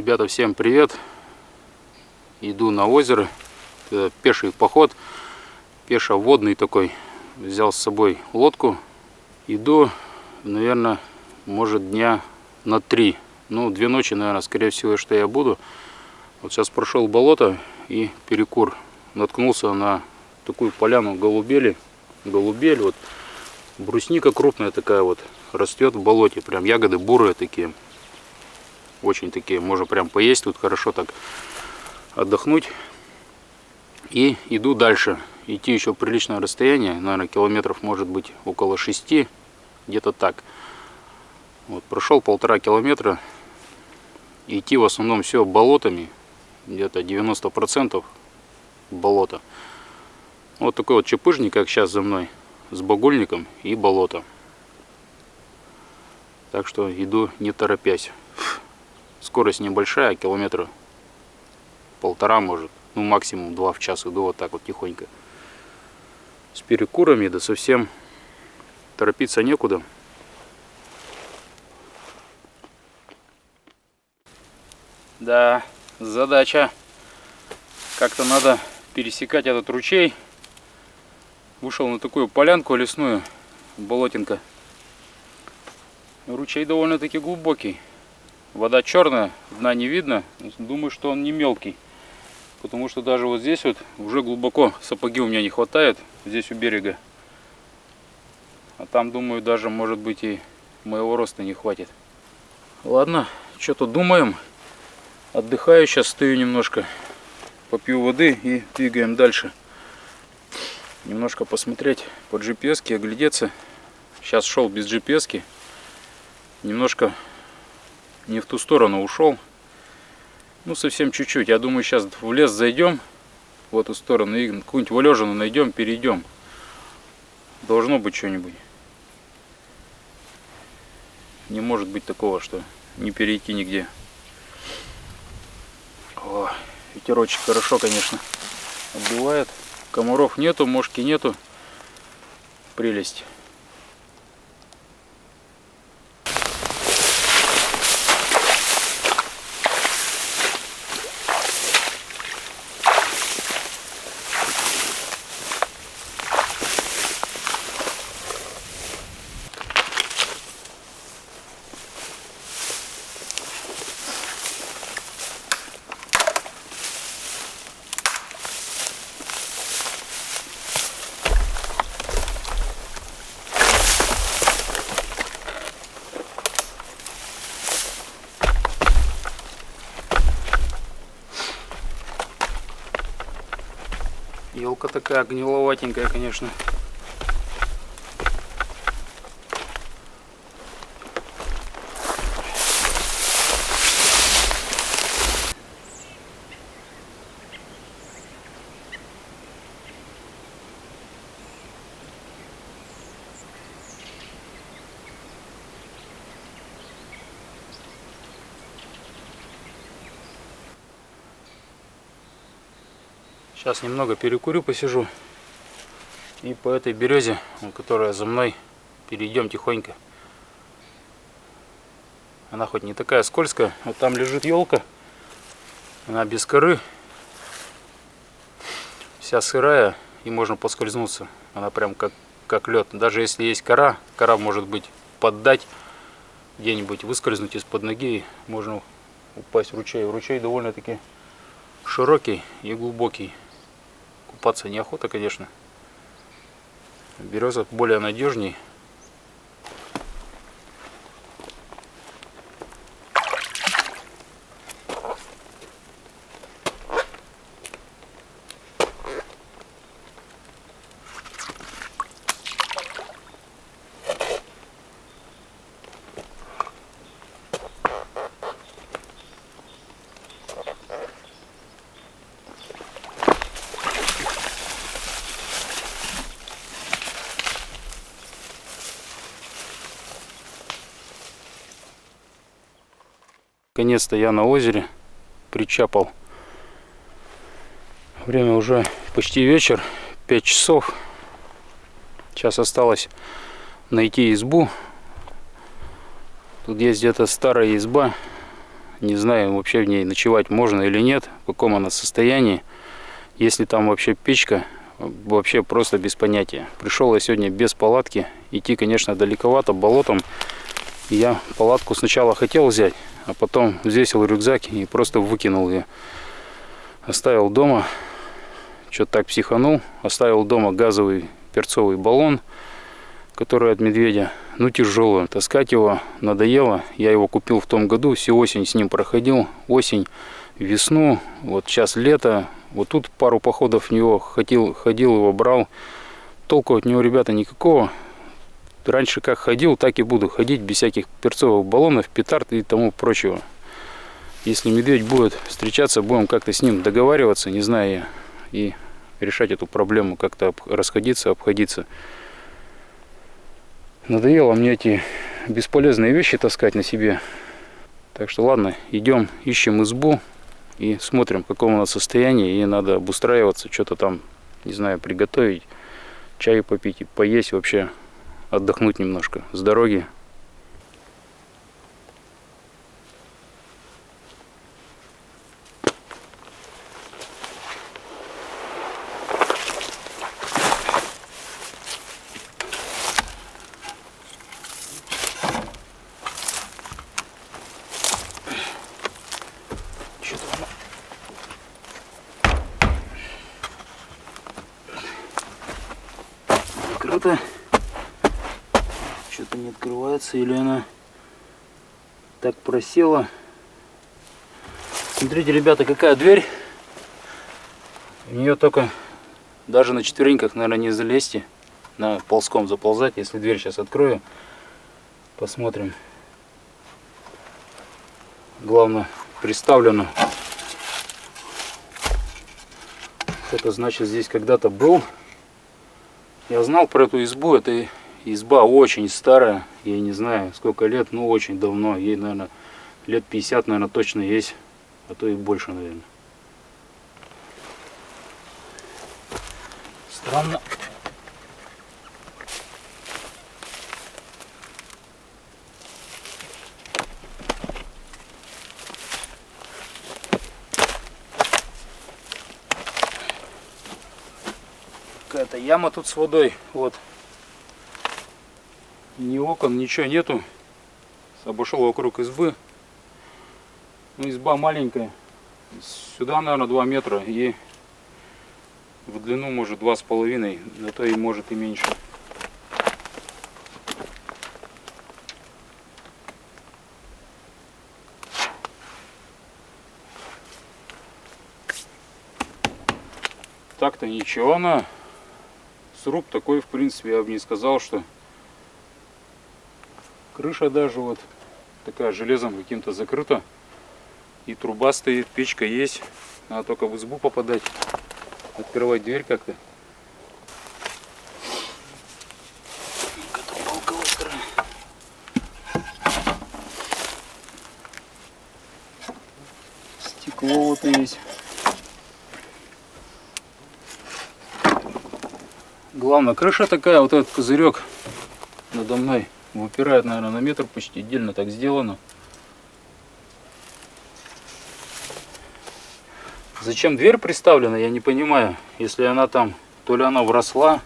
Ребята, всем привет! Иду на озеро. Это пеший поход, пешеводный такой. Взял с собой лодку. Иду, наверное, может дня на 3. Ну, 2 ночи, наверное, скорее всего, что я буду. Вот сейчас прошел болото и перекур. Наткнулся на такую поляну голубели. Голубель, вот брусника крупная такая вот растет в болоте. Прям ягоды бурые такие. Очень такие, можно прям поесть тут хорошо так, отдохнуть. И иду дальше. Идти еще приличное расстояние, наверное, километров может быть около 6, где-то так. Вот, прошел 1,5 километра. Идти в основном все болотами, где-то 90% болота. Вот такой вот чепыжник, как сейчас за мной, с багульником и болото. Так что иду не торопясь. Скорость небольшая, километра 1,5 может, ну максимум 2 в час иду вот так вот тихонько. С перекурами, да совсем торопиться некуда. Да, задача. Как-то надо пересекать этот ручей. Вышел на такую полянку лесную, болотинка. Ручей довольно-таки глубокий. Вода черная, дна не видно. Думаю, что он не мелкий. Потому что даже вот здесь вот уже глубоко сапоги у меня не хватает. Здесь у берега. А там, думаю, даже может быть и моего роста не хватит. Ладно, что тут думаем. Отдыхаю сейчас, стою немножко. Попью воды и двигаем дальше. Немножко посмотреть по GPS-ке, оглядеться. Сейчас шел без GPS-ки. Немножко не в ту сторону ушел. Ну, совсем чуть-чуть. Я думаю, сейчас в лес зайдем в эту сторону и какую-нибудь валежину найдем, перейдем. Должно быть что-нибудь. Не может быть такого, что не перейти нигде. О, ветерочек хорошо, конечно, отдувает. Комаров нету, мошки нету. Прелесть. Елка такая гниловатенькая, конечно. Сейчас немного перекурю, посижу. И по этой березе, которая за мной, перейдем тихонько. Она хоть не такая скользкая. Вот там лежит елка. Она без коры. Вся сырая. И можно поскользнуться. Она прям как лед. Даже если есть кора, кора может быть поддать. Где-нибудь выскользнуть из-под ноги. И можно упасть в ручей. Ручей довольно-таки широкий и глубокий. Купаться неохота, конечно. Береза более надежней. Наконец-то я на озере причапал. Время уже почти вечер, 5 часов. Сейчас осталось найти избу. Тут есть где-то старая изба. Не знаю, вообще в ней ночевать можно или нет, в каком она состоянии. Если там вообще печка, вообще просто без понятия. Пришел я сегодня без палатки. Идти, конечно, далековато, болотом. Я палатку сначала хотел взять, а потом взвесил рюкзак и просто выкинул ее. Оставил дома. Что-то так психанул. Оставил дома газовый перцовый баллон, который от медведя. Ну, тяжелый. Таскать его надоело. Я его купил в том году. Всю осень с ним проходил. Осень, весну. Вот сейчас лето. Вот тут пару походов в него ходил его брал. Толку от него, ребята, никакого. Раньше как ходил, так и буду ходить без всяких перцовых баллонов, петард и тому прочего. Если медведь будет встречаться, будем как-то с ним договариваться, не знаю я, и решать эту проблему, как-то расходиться, обходиться. Надоело мне эти бесполезные вещи таскать на себе. Так что ладно, идем, ищем избу и смотрим, в каком у нас состоянии. И надо обустраиваться, что-то там, не знаю, приготовить, чай попить и поесть, вообще отдохнуть немножко с дороги. Закрыто. Что-то не открывается, или она так просела. Смотрите, ребята, какая дверь. В нее только даже на четвереньках, наверное, не залезьте. На ползком заползать. Если дверь сейчас открою, посмотрим. Главное, приставлено. Это значит, здесь когда-то был. Я знал про эту избу. Это изба очень старая. Я не знаю, сколько лет, но очень давно. Ей, наверное, лет 50, наверное, точно есть. А то и больше, наверное. Странно. Какая-то яма тут с водой. Вот. Ни окон, ничего нету. Обошел вокруг избы. Ну, изба маленькая. Сюда, наверное, 2 метра. И в длину, может, 2,5. А то и может и меньше. Так-то ничего она. Сруб такой, в принципе, я бы не сказал, что крыша даже вот такая железом каким-то закрыта. И труба стоит, печка есть. Надо только в избу попадать. Открывать дверь как-то. Палка острая. Стекло вот есть. Главное, крыша такая, вот этот козырек надо мной выпирает, наверное, на метр почти, отдельно так сделано. Зачем дверь приставлена, я не понимаю. Если она там, то ли она вросла,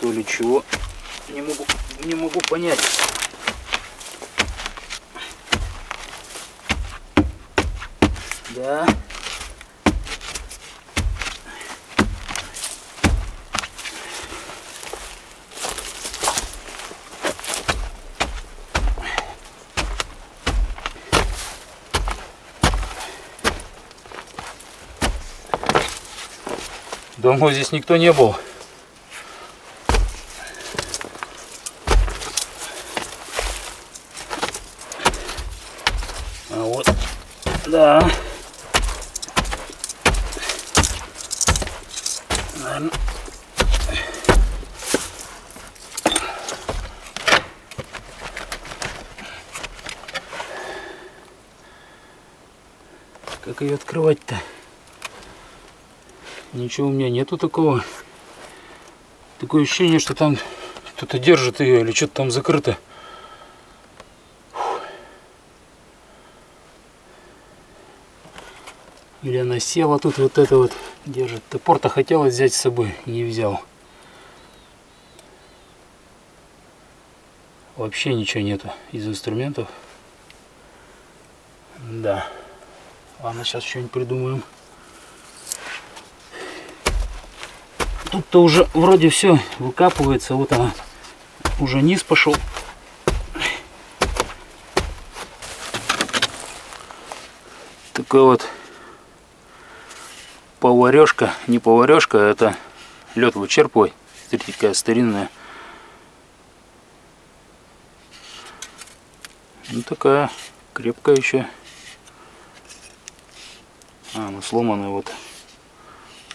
то ли чего. Не могу понять. Да. Давно здесь никто не был. А вот, да. Наверное. Как ее открывать-то? Ничего у меня нету такого. Такое ощущение, что там кто-то держит ее, или что-то там закрыто. Или она села тут, вот это вот держит. Топор-то хотелось взять с собой, не взял. Вообще ничего нету из инструментов. Да. Ладно, сейчас что-нибудь придумаем. Тут-то уже вроде все выкапывается. Вот она. Уже низ пошел. Такой вот поварешка. Не поварешка, а это лед вычерпывай. Смотрите, какая старинная. Ну такая крепкая еще. Ну сломанная вот.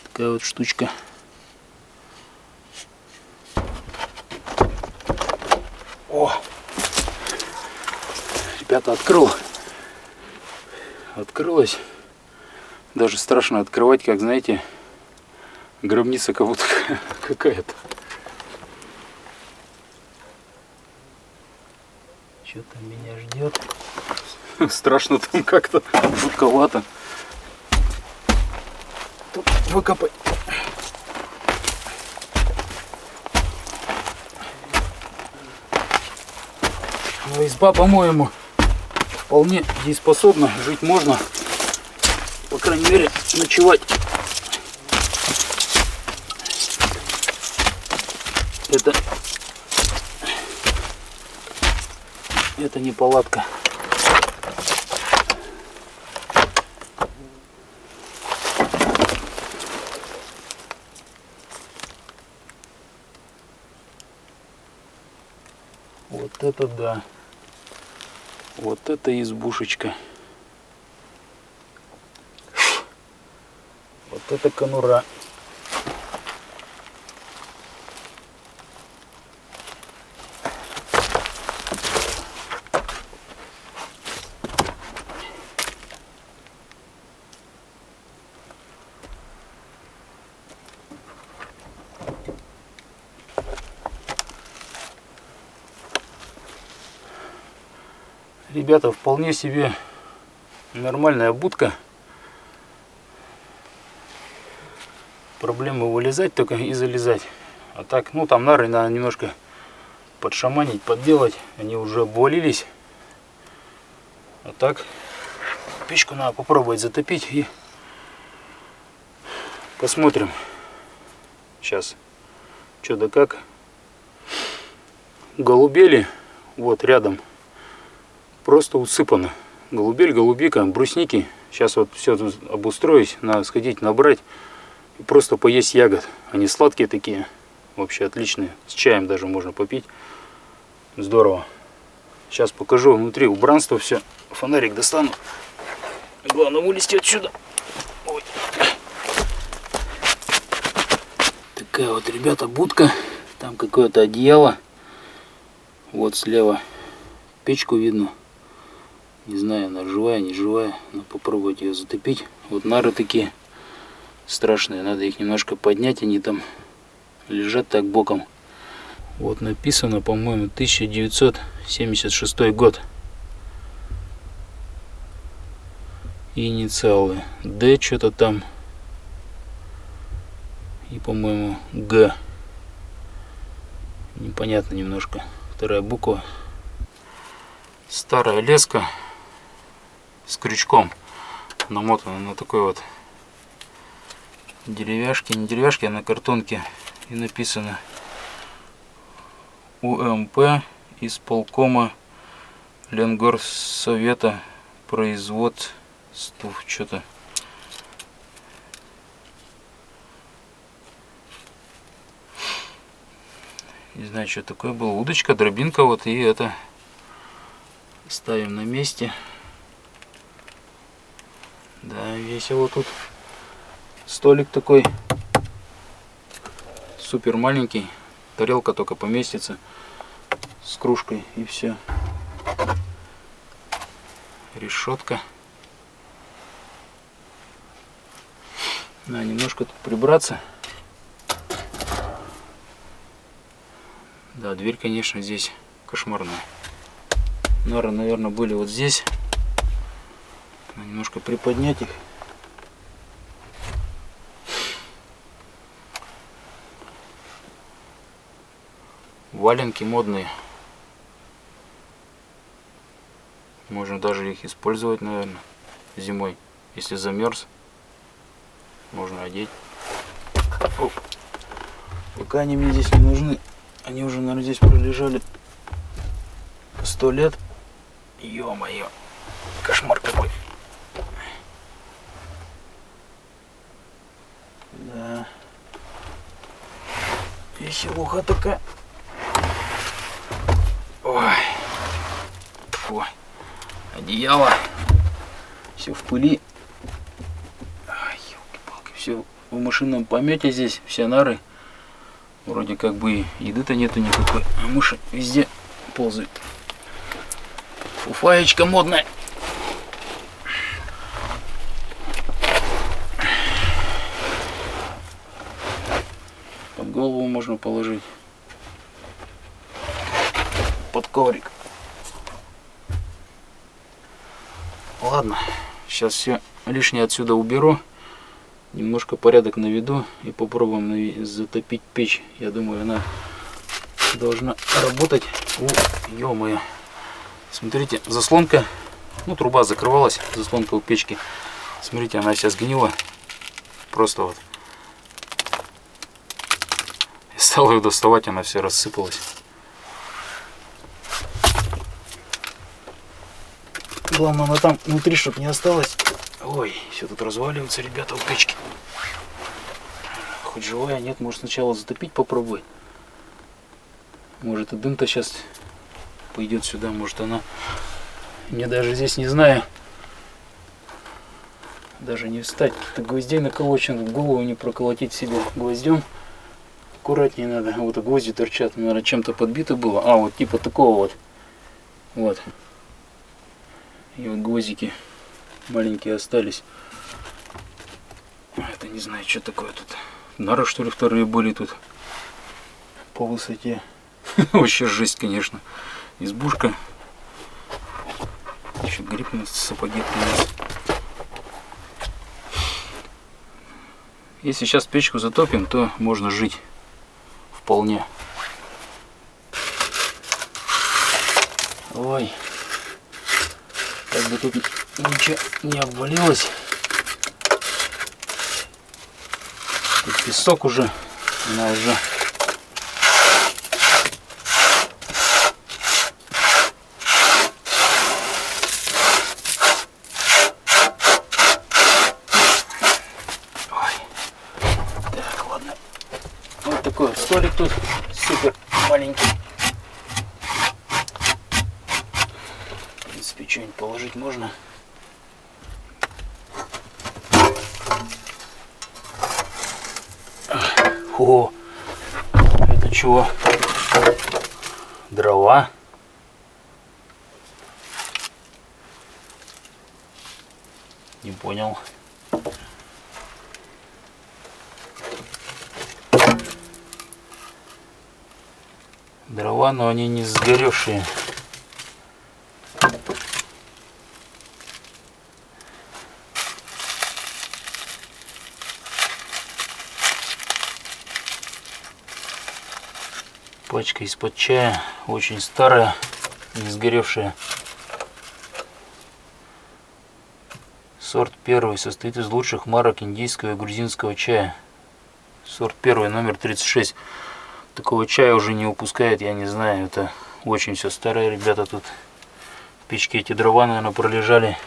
Такая вот штучка. О! Ребята, открылась. Даже страшно открывать, как, знаете, гробница как будто какая-то. Что-то меня ждет. Страшно там как-то, жутковато. Тут выкопать. Но изба, по-моему, вполне дееспособна. Жить можно. По крайней мере, ночевать. Это не палатка. Вот это да. Вот это избушечка. Вот это конура. Ребята, вполне себе нормальная будка. Проблема вылезать только и залезать. А так, ну там нары надо немножко подшаманить, подделать. Они уже обвалились. А так, печку надо попробовать затопить и посмотрим. Сейчас, что да как. Голубели вот рядом. Просто усыпано. Голубель, голубика, брусники. Сейчас вот все тут обустроюсь. Надо сходить набрать. И просто поесть ягод. Они сладкие такие. Вообще отличные. С чаем даже можно попить. Здорово. Сейчас покажу внутри убранство все. Фонарик достану. Главное вылезти отсюда. Ой. Такая вот, ребята, будка. Там какое-то одеяло. Вот слева печку видно. Не знаю, она живая, не живая. Надо попробовать ее затопить. Вот нары такие страшные. Надо их немножко поднять. Они там лежат так боком. Вот написано, по-моему, 1976 год. И инициалы. Д что-то там. И, по-моему, Г. Непонятно немножко. Вторая буква. Старая леска с крючком намотана на такой вот деревяшке, не деревяшке, а на картонке, и написано УМП исполкома Ленгорсовета производств что-то. Не знаю, что такое было. Удочка, дробинка, вот, и это ставим на месте. Да, весело тут. Столик такой супер маленький. Тарелка только поместится с кружкой, и все. Решетка. Надо немножко тут прибраться. Да, дверь, конечно, здесь кошмарная. Нары, наверное, были вот здесь. Надо немножко приподнять их. Валенки модные. Можно даже их использовать, наверное, зимой. Если замерз, можно одеть. Оп. Пока они мне здесь не нужны. Они уже, наверное, здесь пролежали 100 лет. Ё-моё. Кошмар какой. Да. Веселуха такая. Ой. Фу. Одеяло. Все в пыли. Ай, ёлки-палки. Все в машинном помете здесь. Все нары. Вроде как бы еды-то нету никакой. А мыши везде ползают. Фуфаечка модная. Под голову можно положить. Под коврик. Ладно, сейчас все лишнее отсюда уберу. Немножко порядок наведу и попробуем затопить печь. Я думаю, она должна работать. Ё-моё. Смотрите, заслонка. Ну, труба закрывалась, заслонка у печки. Смотрите, она сейчас гнила. Просто вот. Я стал ее доставать, она вся рассыпалась. Главное, она там внутри, чтобы не осталось. Ой, все тут разваливается, ребята, у печки. Хоть живая, нет, может сначала затопить попробуй. Может и дым-то сейчас пойдет сюда, может она... Мне даже здесь, не знаю, даже не встать. Тут гвоздей наколочен, голову не проколотить себе гвоздем. Аккуратнее надо. Вот гвозди торчат, наверное, чем-то подбито было. А, вот типа такого вот. Вот. И вот гвоздики маленькие остались. Это не знаю, что такое тут. Нары, что ли, вторые были тут по высоте. Вообще жесть, конечно. Избушка. Еще гриб на сапоги принес. Если сейчас печку затопим, то можно жить вполне. Ой. Как бы тут ничего не обвалилось. Тут песок уже. Она уже. Ой. Так, ладно. Вот такой вот столик тут. Супер маленький. В принципе, что-нибудь положить можно. О, это чего? Дрова. Не понял. Дрова, но они не сгоревшие. Пачка из-под чая, очень старая, не сгоревшая. Сорт первый, состоит из лучших марок индийского и грузинского чая. Сорт первый, номер 36. Такого чая уже не выпускает, я не знаю, это очень все старое, ребята. Тут в печке эти дрова, наверное, пролежали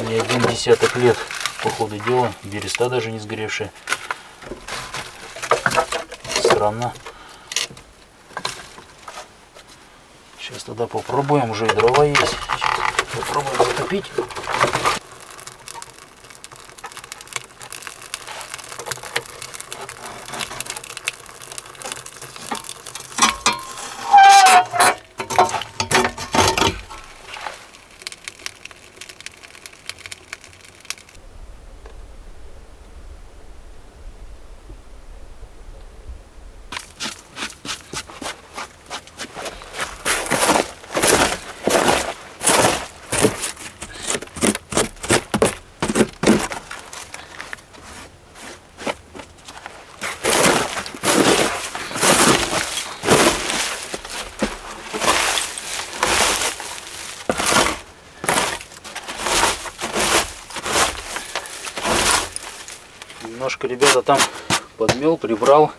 не один десяток лет, по ходу дела. Береста даже не сгоревшая. Странно. Сейчас тогда попробуем, уже и дрова есть. Попробуем затопить. Немножко, ребята, там подмел, прибрал.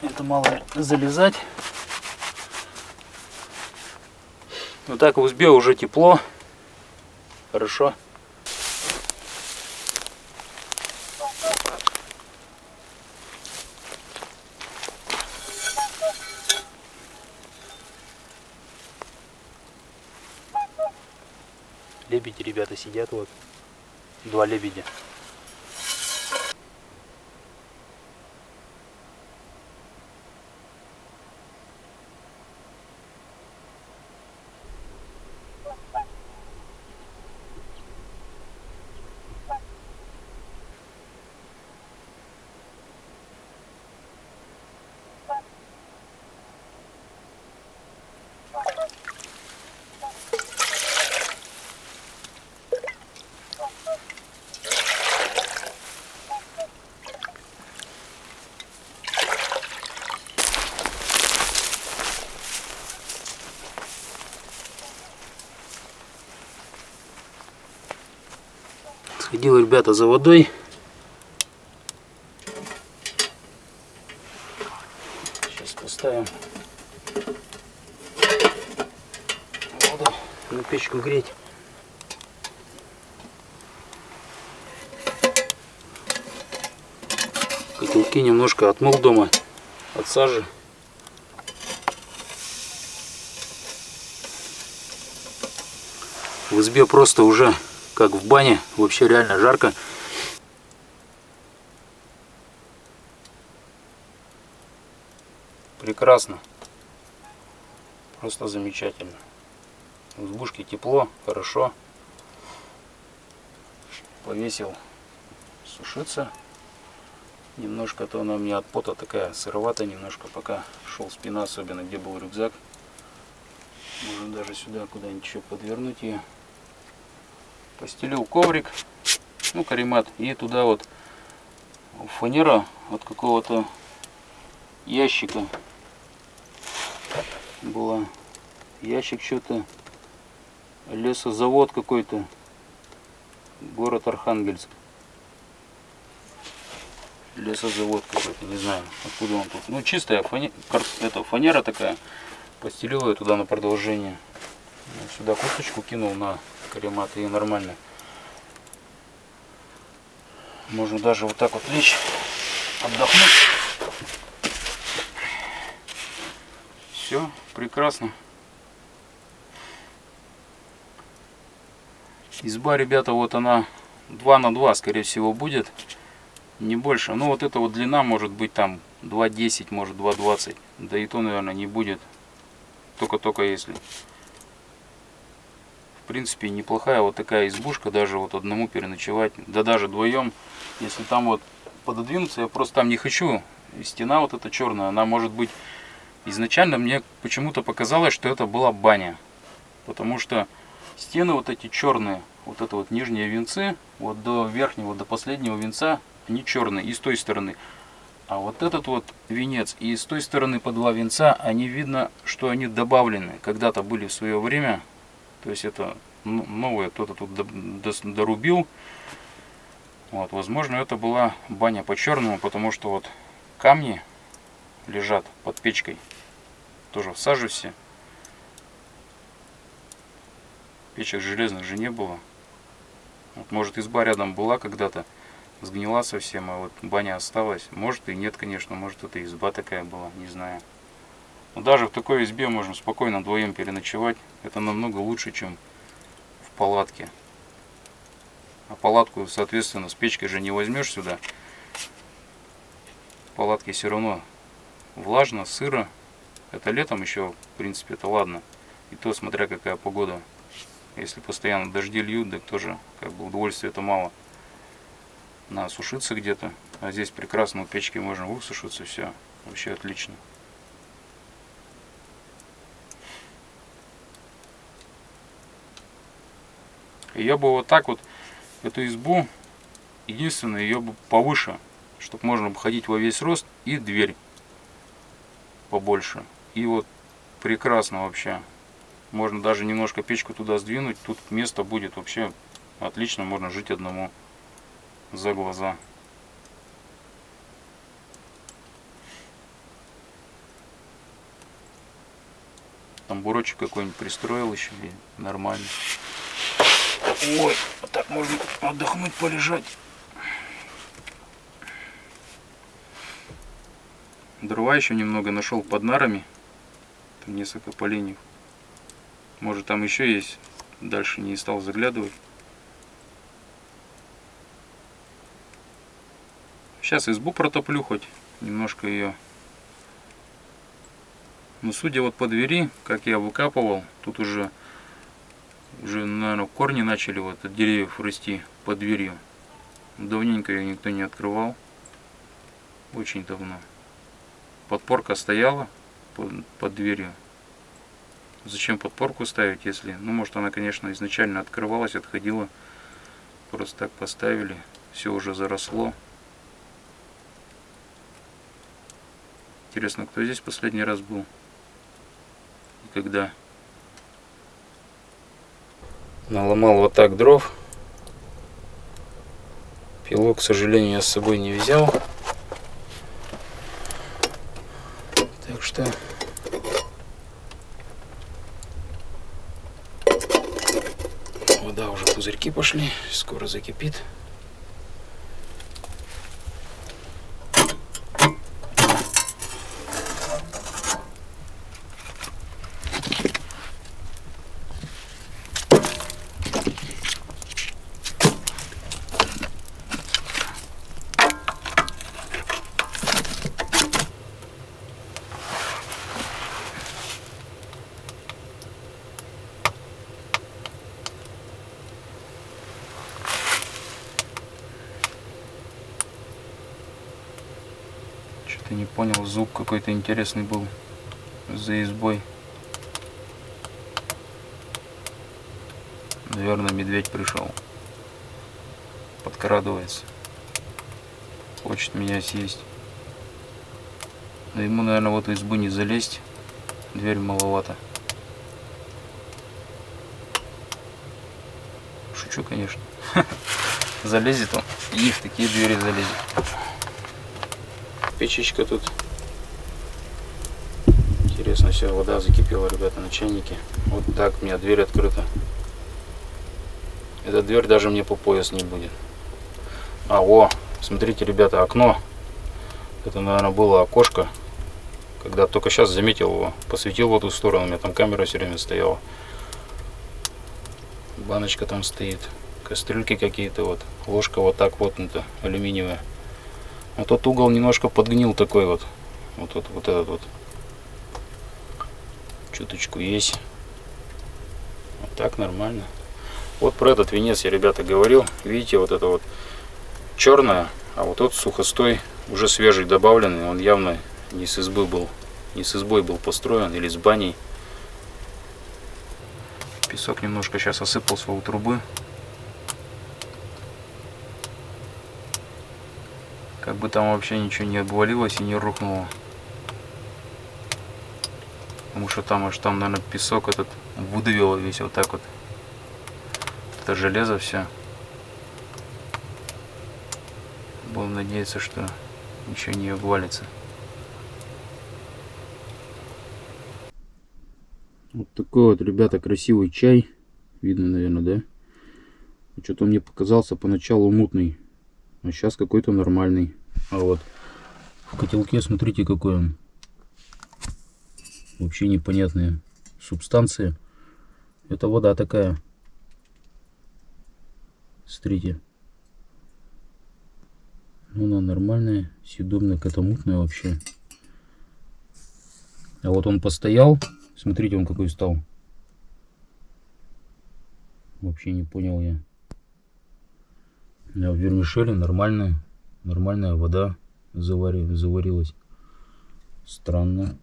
Это мало залезать. Вот так в избе уже тепло. Хорошо. Лебеди, ребята, сидят вот. 2 лебедя. Сходил, ребята, за водой. Сейчас поставим воду на печку греть. Котелки немножко отмыл дома от сажи. В избе просто уже как в бане, вообще реально жарко. Прекрасно. Просто замечательно. В избушке тепло, хорошо. Повесил сушиться. Немножко то она у меня от пота такая сыроватая немножко, пока шел спина, особенно где был рюкзак. Можно даже сюда куда-нибудь еще подвернуть ее. Постелил коврик, ну, каремат, и туда вот фанера от какого-то ящика была. Ящик что-то, лесозавод какой-то, город Архангельск. Лесозавод какой-то, не знаю, откуда он тут. Ну, чистая фанера такая. Постелил ее туда на продолжение. Сюда курточку кинул на каремат, и нормально. Можно даже вот так вот лечь, отдохнуть. Все, прекрасно. Изба, ребята, вот она 2 на 2, скорее всего, будет. Не больше. Ну, вот эта вот длина может быть там 2,10, может 2,20. Да и то, наверное, не будет. Только если. В принципе, неплохая вот такая избушка, даже вот одному переночевать, да даже вдвоем. Если там вот пододвинуться, я просто там не хочу. И стена вот эта черная, она может быть... Изначально мне почему-то показалось, что это была баня. Потому что стены вот эти черные, вот это вот нижние венцы, вот до верхнего, до последнего венца, они черные и с той стороны. А вот этот вот венец и с той стороны по 2 венца, они видно, что они добавлены. Когда-то были в свое время. То есть это новое, кто-то тут дорубил. Вот, возможно, это была баня по-черному, потому что вот камни лежат под печкой. Тоже в саже все. Печек железных же не было. Вот, может, изба рядом была когда-то, сгнила совсем, а вот баня осталась. Может и нет, конечно, может это изба такая была, не знаю. Но даже в такой избе можно спокойно вдвоем переночевать. Это намного лучше, чем в палатке. А палатку, соответственно, с печкой же не возьмешь сюда. В палатке все равно влажно, сыро. Это летом еще, в принципе, это ладно. И то, смотря какая погода. Если постоянно дожди льют, так тоже как бы удовольствия это мало. Надо сушиться где-то. А здесь прекрасно у печки можно высушиться, все. Вообще отлично. И я бы вот так вот эту избу, единственное, ее бы повыше, чтобы можно было ходить во весь рост, и дверь побольше. И вот прекрасно вообще. Можно даже немножко печку туда сдвинуть, тут места будет вообще отлично можно жить одному за глаза. Тамбурочек какой-нибудь пристроил еще и нормально. Ой, вот так можно отдохнуть, полежать. Дрова еще немного нашел под нарами. Там несколько поленьев. Может там еще есть. Дальше не стал заглядывать. Сейчас избу протоплю хоть. Немножко ее. Но судя вот по двери, как я выкапывал, тут уже наверное, корни начали вот от деревьев расти под дверью. Давненько ее никто не открывал. Очень давно. Подпорка стояла под дверью. Зачем подпорку ставить, если... Ну, может, она, конечно, изначально открывалась, отходила. Просто так поставили. Все уже заросло. Интересно, кто здесь последний раз был? И когда? Наломал вот так дров. Пилу, к сожалению, я с собой не взял. Так что... Вода уже, пузырьки пошли. Скоро закипит. Что-то не понял, звук какой-то интересный был за избой. Наверное, медведь пришел. Подкрадывается. Хочет меня съесть. Но ему, наверное, в эту избу не залезть. Дверь маловато. Шучу, конечно. Залезет он. И в такие двери залезет. Печечка тут. Интересно, все, вода закипела, ребята, на чайнике. Вот так у меня дверь открыта. Эта дверь даже мне по пояс не будет. О, смотрите, ребята, окно. Это, наверное, было окошко. Когда только сейчас заметил его, посветил в эту сторону, у меня там камера все время стояла. Баночка там стоит, кастрюльки какие-то вот, ложка вот так вот, это алюминиевая. А тот угол немножко подгнил такой вот. Вот этот вот. Чуточку есть. Вот так нормально. Вот про этот венец я, ребята, говорил. Видите, вот это вот черное, а вот тот сухостой, уже свежий добавленный. Он явно не с избы был. Не с избой был построен или с баней. Песок немножко сейчас осыпался у трубы. Как бы там вообще ничего не обвалилось и не рухнуло. Потому что там аж там, наверное, песок этот выдавило весь вот так вот. Это железо все. Будем надеяться, что ничего не обвалится. Вот такой вот, ребята, красивый чай. Видно, наверное, да? Что-то мне показался поначалу мутный. А сейчас какой-то нормальный. А вот в котелке, смотрите, какой он. Вообще непонятные субстанции. Это вода такая. Смотрите. Она нормальная, съедобная, какая-то мутная вообще. А вот он постоял. Смотрите, он какой стал. Вообще не понял я. А в вермишели нормальная вода заварилась. Странно.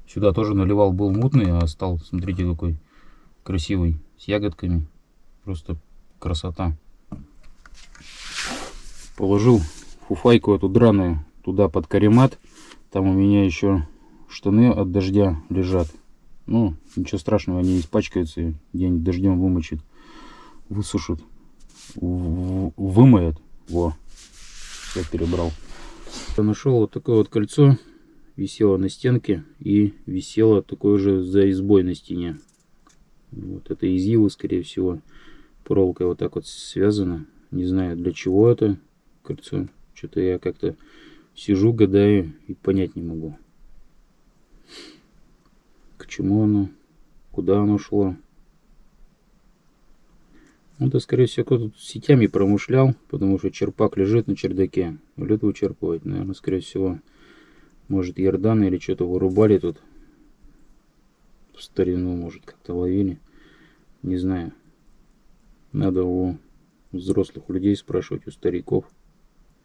Сюда тоже наливал, был мутный, а стал, смотрите, какой красивый. С ягодками. Просто красота. Положил фуфайку эту драную туда под каремат. Там у меня еще штаны от дождя лежат. Ну, ничего страшного, они испачкаются, где-нибудь дождем вымочит. высушит, вымоет. Во, все перебрал. Я нашел вот такое вот кольцо, висело на стенке и висело такое же за избой на стене. Вот это из ивы, скорее всего, проволокой вот так вот связано. Не знаю, для чего это кольцо. Что-то я как-то сижу, гадаю и понять не могу. К чему оно? Куда оно шло? Это, скорее всего, кто-то сетями промышлял, потому что черпак лежит на чердаке. Лед вычерпывать, наверное, скорее всего. Может, ярданы или что-то вырубали тут. В старину, может, как-то ловили. Не знаю. Надо у взрослых людей спрашивать, у стариков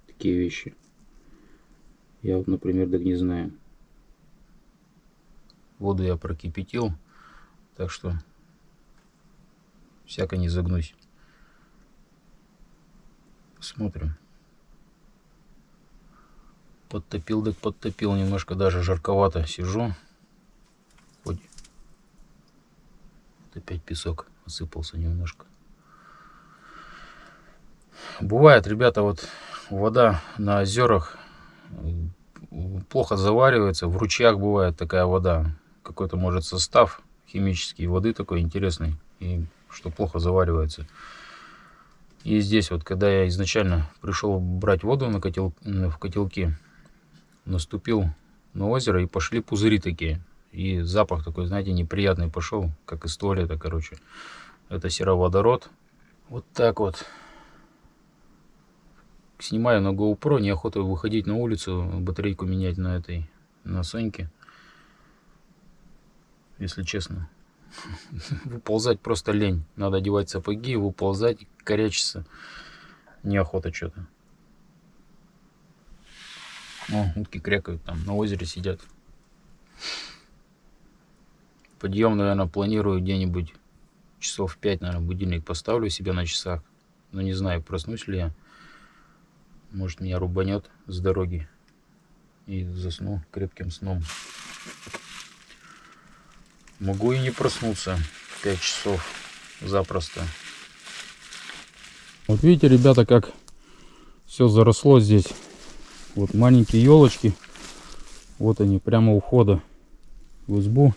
такие вещи. Я вот, например, так не знаю. Воду я прокипятил, так что всяко не загнусь. Посмотрим. Подтопил, так подтопил. Немножко даже жарковато сижу. Хоть опять песок осыпался немножко. Бывает, ребята, вот вода на озерах плохо заваривается. В ручьях бывает такая вода. Какой-то может состав химический воды такой интересный. И что плохо заваривается. И здесь вот, когда я изначально пришел брать воду в котелки, наступил на озеро и пошли пузыри такие. И запах такой, знаете, неприятный пошел, как из туалета, короче. Это сероводород. Вот так вот. Снимаю на GoPro, неохота выходить на улицу, батарейку менять на Соньке. Если честно. Выползать просто лень. Надо одевать сапоги, выползать, корячиться. Неохота что-то. О, утки крякают там, на озере сидят. Подъем, наверное, планирую где-нибудь часов 5, наверное, будильник поставлю себе на часах. Но не знаю, проснусь ли я. Может, меня рубанет с дороги. И засну крепким сном. Могу и не проснуться в 5 часов запросто. Вот видите, ребята, как все заросло здесь. Вот маленькие елочки. Вот они, прямо у входа в избу.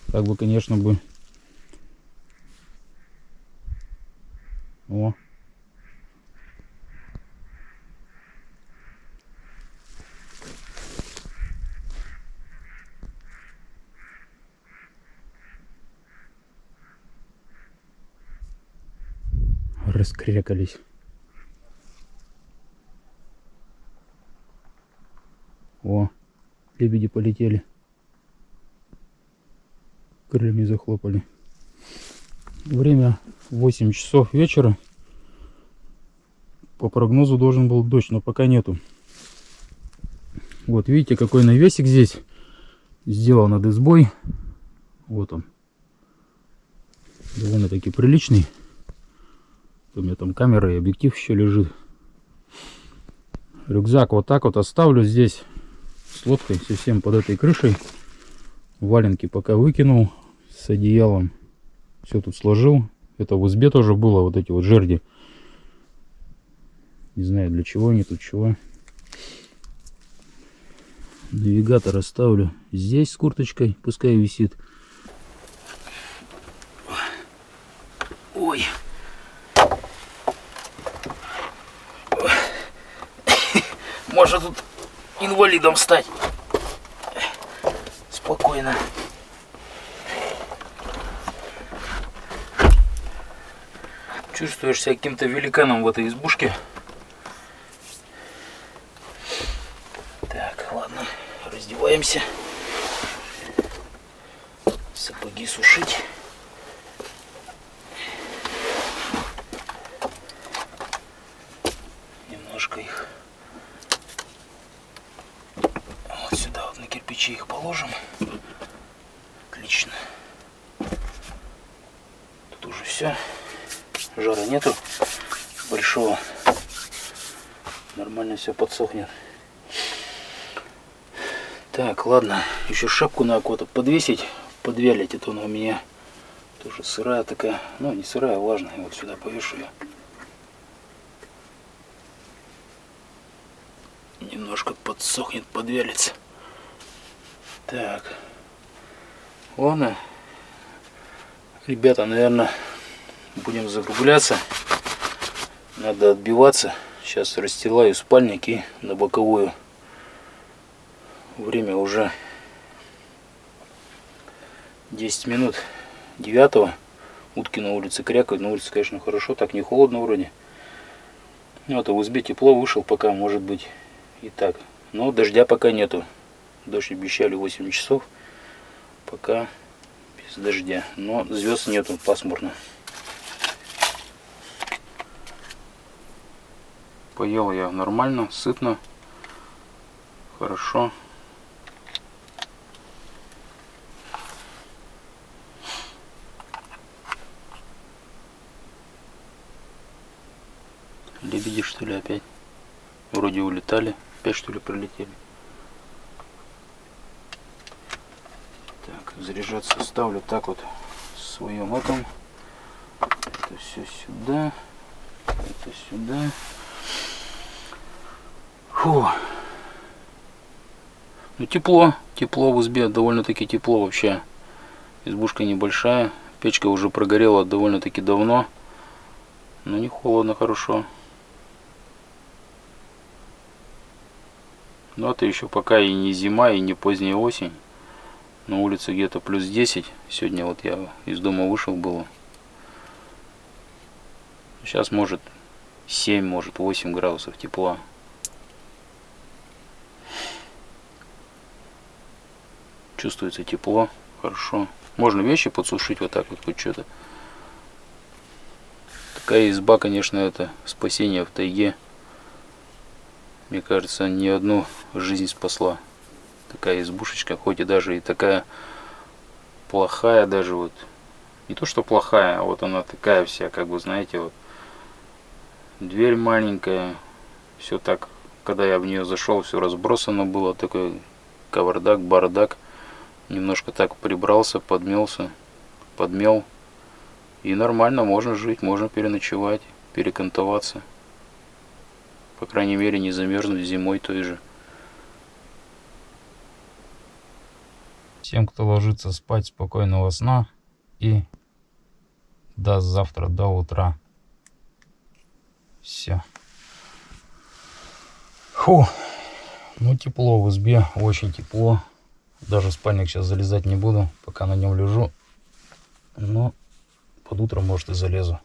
Так бы, конечно, бы... О! Раскрякались. О, лебеди полетели. Крыльями захлопали. Время 8 часов вечера. По прогнозу должен был дождь, но пока нету. Вот видите, какой навесик здесь сделал над избой. Вот он. Довольно-таки приличный. У меня там камера и объектив еще лежит. Рюкзак вот так вот оставлю здесь с лодкой совсем под этой крышей. Валенки пока выкинул с одеялом. Все тут сложил. Это в избе тоже было, вот эти вот жерди. Не знаю, для чего они тут, чего. Навигатор оставлю здесь с курточкой, пускай висит. Ой. Может тут инвалидом стать. Спокойно. Чувствуешь себя каким-то великаном в этой избушке. Так, ладно, раздеваемся. Сапоги сушить. Немножко их вот сюда вот на кирпичи их положим. Отлично. Тут уже все. Жара нету большого. Нормально все подсохнет. Так, ладно. Еще шапку надо куда-то подвесить, подвялить. Это она у меня Тоже сырая такая, ну не сырая, а влажная. Вот сюда повешу ее. Немножко подсохнет, подвялится. Так. Ладно. Ребята, наверное, будем закругляться. Надо отбиваться. Сейчас расстилаю спальник и на боковую. Время уже 10 минут 9. Утки на улице крякают. На улице, конечно, хорошо. Так не холодно вроде. Ну, это в избе тепло, вышел пока, может быть, и так. Но дождя пока нету. Дождь обещали 8 часов. Пока без дождя. Но звезд нету, пасмурно. Поел я нормально, сытно, хорошо. Лебеди, что ли, опять? Вроде улетали. Опять, что ли, прилетели? Так, заряжаться ставлю так вот в своем этом. Это все сюда. Это сюда. Фу. Ну, тепло. Тепло в избе. Довольно-таки тепло вообще. Избушка небольшая. Печка уже прогорела довольно-таки давно. Но не холодно, хорошо. Но это еще пока и не зима, и не поздняя осень. На улице где-то плюс 10. Сегодня вот я из дома вышел, было. Сейчас может 7, может 8 градусов тепла. Чувствуется тепло, хорошо. Можно вещи подсушить вот так вот, хоть что-то. Такая изба, конечно, это спасение в тайге. Мне кажется, не одну жизнь спасла. Такая избушечка, хоть и даже и такая плохая, даже вот. Не то, что плохая, а вот она такая вся, как бы, знаете, вот. Дверь маленькая. Все так, когда я в нее зашел, все разбросано было. Такой кавардак, бардак. Немножко так прибрался, подмелся, подмел. И нормально, можно жить, можно переночевать, перекантоваться. По крайней мере, не замерзнуть зимой той же. Всем, кто ложится спать, спокойного сна. И до завтра, до утра. Все. Фу. Ну, тепло в избе, очень тепло. Даже в спальник сейчас залезать не буду, пока на нем лежу. Но под утро, может, и залезу.